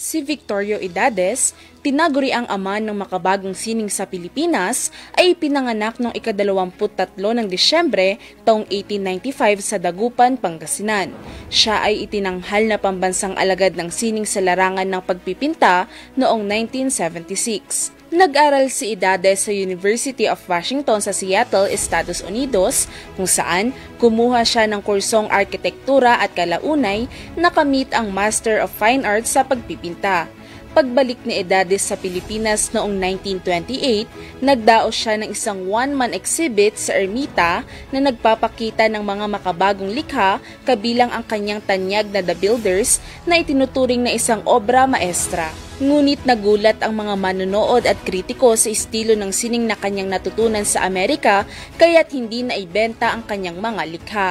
Si Victorio Edades, tinaguri ang ama ng makabagong sining sa Pilipinas, ay pinanganak noong ika-23 ng Disyembre taong 1895 sa Dagupan, Pangasinan. Siya ay itinanghal na pambansang alagad ng sining sa larangan ng pagpipinta noong 1976. Nag-aral si Edades sa University of Washington sa Seattle, Estados Unidos, kung saan kumuha siya ng kursong arkitektura at kalaunay na kamit ang Master of Fine Arts sa pagpipinta. Pagbalik ni Edades sa Pilipinas noong 1928, nagdaos siya ng isang one-man exhibit sa Ermita na nagpapakita ng mga makabagong likha kabilang ang kanyang tanyag na The Builders na itinuturing na isang obra maestra. Ngunit nagulat ang mga manonood at kritiko sa estilo ng sining na kanyang natutunan sa Amerika kaya't hindi naibenta ang kanyang mga likha.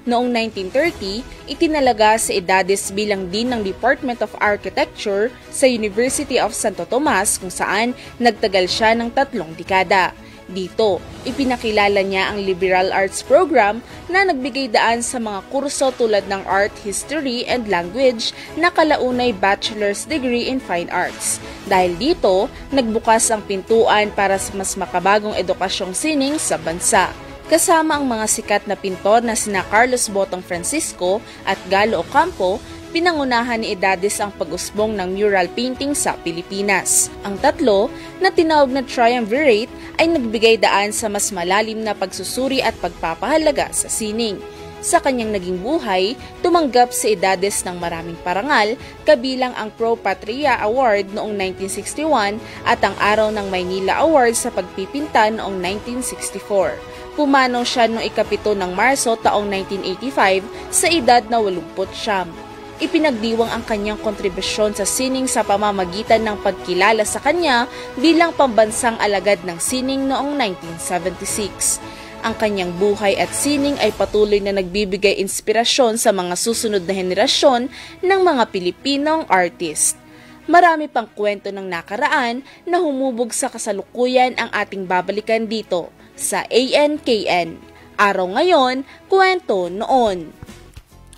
Noong 1930, itinalaga si Edades bilang Dean ng Department of Architecture sa University of Santo Tomas kung saan nagtagal siya ng 3 dekada. Dito, ipinakilala niya ang liberal arts program na nagbigay daan sa mga kurso tulad ng Art, History, and Language na kalaunay Bachelor's Degree in Fine Arts. Dahil dito, nagbukas ang pintuan para sa mas makabagong edukasyong sining sa bansa. Kasama ang mga sikat na pintor na sina Carlos Botong Francisco at Galo Ocampo, pinangunahan ni Edades ang pag-usbong ng mural painting sa Pilipinas. Ang tatlo, na tinawag na triumvirate, ay nagbigay daan sa mas malalim na pagsusuri at pagpapahalaga sa sining. Sa kanyang naging buhay, tumanggap si Edades ng maraming parangal, kabilang ang Pro Patria Award noong 1961 at ang Araw ng Maynila Award sa pagpipinta noong 1964. Pumanaw siya noong ika-7 ng Marso taong 1985 sa edad na 89. Ipinagdiwang ang kanyang kontribusyon sa sining sa pamamagitan ng pagkilala sa kanya bilang pambansang alagad ng sining noong 1976. Ang kanyang buhay at sining ay patuloy na nagbibigay inspirasyon sa mga susunod na henerasyon ng mga Pilipinong artist. Marami pang kwento ng nakaraan na humubog sa kasalukuyan ang ating babalikan dito sa ANKN. Araw ngayon, kwento noon.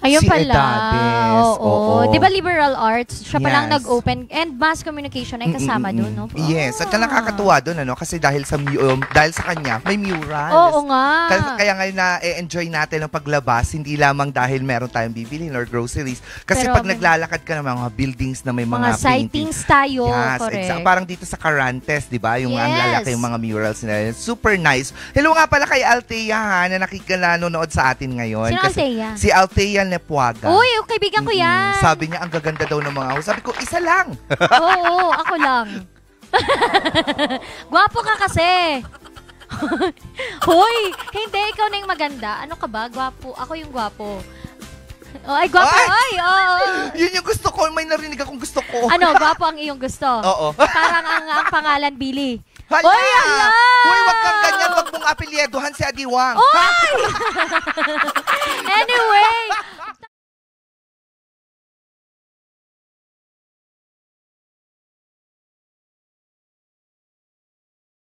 Ayun Si pala. Edades, oo. Di ba liberal arts? Siya palang Yes. nag-open and mass communication ay kasama doon, no? Yes, at nakakatuwa doon, ano? Kasi dahil sa kanya, may murals. Oo nga. Kaya ngayon na-enjoy natin ang paglabas, hindi lamang dahil meron tayong bibilhin or groceries. Kasi Pero pag naglalakad ka ng mga buildings na may mga mga painting. sightings tayo, Yes, correct. Parang dito sa Carantes, di ba? Yung ang Yes. lalaki yung mga murals nila. Super nice. Hello nga pala kay Althea, ha, na nanonood sa atin ngayon. Sino Kasi Althea? Si Althea Nepuaga. Uy, kaibigan ko yan. Sabi niya, ang gaganda daw ng mga house. Sabi ko, isa lang. Oo, ako lang. Gwapo ka kasi. Hoy, hindi, ikaw na yung maganda. Ano ka ba? Gwapo. Ako yung gwapo. Oh, ay, gwapo. Ay, oo. Yun yung gusto ko. May narinig akong gusto ko. Ano, gwapo ang iyong gusto? Oo. Parang ang pangalan, Billy. Hala! Oy, hala! Hoy, wag kang ganyan. Wag mong apelyedohan si Adiwang. Oy!